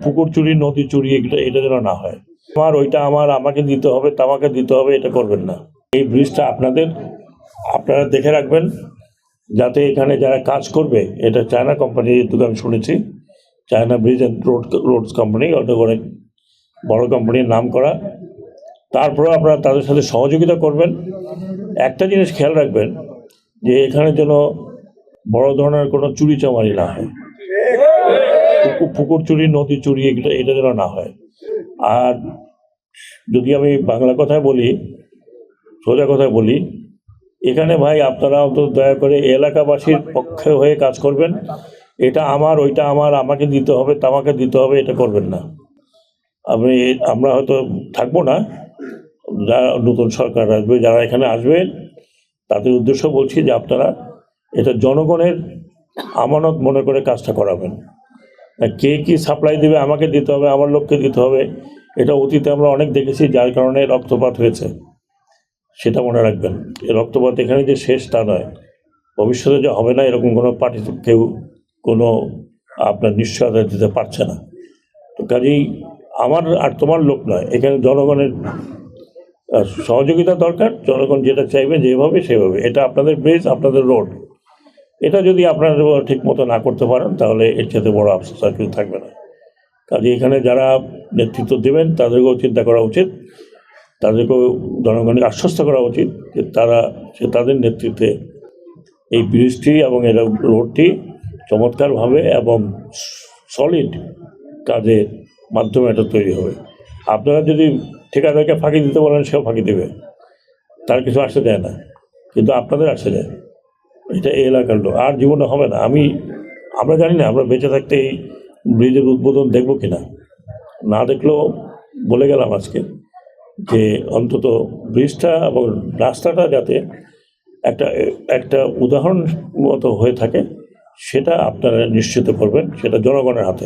পুকুর চুরি, নদী চুরি, এটা যেন না হয়। ওইটা আমাকে দিতে হবে, তামাকে দিতে হবে, এটা করবেন না। এই ব্রিজটা আপনারা দেখে রাখবেন, যাতে এখানে যারা কাজ করবে, এটা চায়না কোম্পানি, যেহেতু আমি শুনেছি China bridge and roads company, ওটা অনেক বড় কোম্পানির নাম করা। তারপরে আপনারা তাদের সাথে সহযোগিতা করবেন। একটা জিনিস খেয়াল রাখবেন যে এখানে যেন বড় ধরনের কোনো চুরি চামারি না হয়, পুকুর চুরি, নদী চুরি, এটা যেন না হয়। আর যদি আমি বাংলা কথায় বলি, সোজা কথায় বলি, এখানে ভাই আপনারা অন্তত দয়া করে এলাকাবাসীর পক্ষে হয়ে কাজ করবেন। এটা আমার, ওইটা আমার, আমাকে দিতে হবে, তামাকে দিতে হবে, এটা করবেন না। আমরা হয়তো থাকবো না, যারা নতুন সরকার আসবে, যারা এখানে আসবে, তাদের উদ্দেশ্য বলছি যে আপনারা এটা জনগণের আমানত মনে করে কাজটা করাবেন। কে কি সাপ্লাই দেবে, আমাকে দিতে হবে, আমার লোককে দিতে হবে, এটা অতীতে আমরা অনেক দেখেছি, যার কারণে রক্তপাত হয়েছে। সেটা মনে রাখবেন। এই রক্তপাত এখানে যে শেষ তা নয়, ভবিষ্যতে যে হবে না এরকম কোনো পার্টি কেউ কোনো আপনার নিশ্চয়তা দিতে পারছে না। তো কাজেই আমার আর তোমার লোক নয়, এখানে জনগণের সহযোগিতা দরকার। জনগণ যেটা চাইবে, যেভাবে সেভাবে। এটা আপনাদের ব্রিজ, আপনাদের রোড, এটা যদি আপনারা ঠিক মতো না করতে পারেন, তাহলে এর সাথে বড় আফসোস আর কিছু থাকবে না। কাজে এখানে যারা নেতৃত্ব দেবেন তাদেরকেও চিন্তা করা উচিত, তাদেরকেও জনগণকে আশ্বস্ত করা উচিত যে তাদের নেতৃত্বে এই ব্রিজটি এবং এই রোডটি চমৎকারভাবে এবং সলিড কাজের মাধ্যমে এটা তৈরি হবে। আপনারা যদি ঠিকাদারকে ফাঁকি দিতে বলেন, সেও ফাঁকি দেবে, তার কিছু আসে যায় না, কিন্তু আপনাদের আসে যায়। এটা এই এলাকার লোক, আর জীবনে হবে না। আমরা জানি না আমরা বেঁচে থাকতে এই ব্রিজের উদ্বোধন দেখবো কিনা। না দেখলেও বলে গেলাম আজকে যে অন্তত ব্রিজটা এবং রাস্তাটা যাতে একটা উদাহরণ মতো হয়ে থাকে, সেটা আপনারা নিশ্চিত করবেন, সেটা জনগণের হাতে।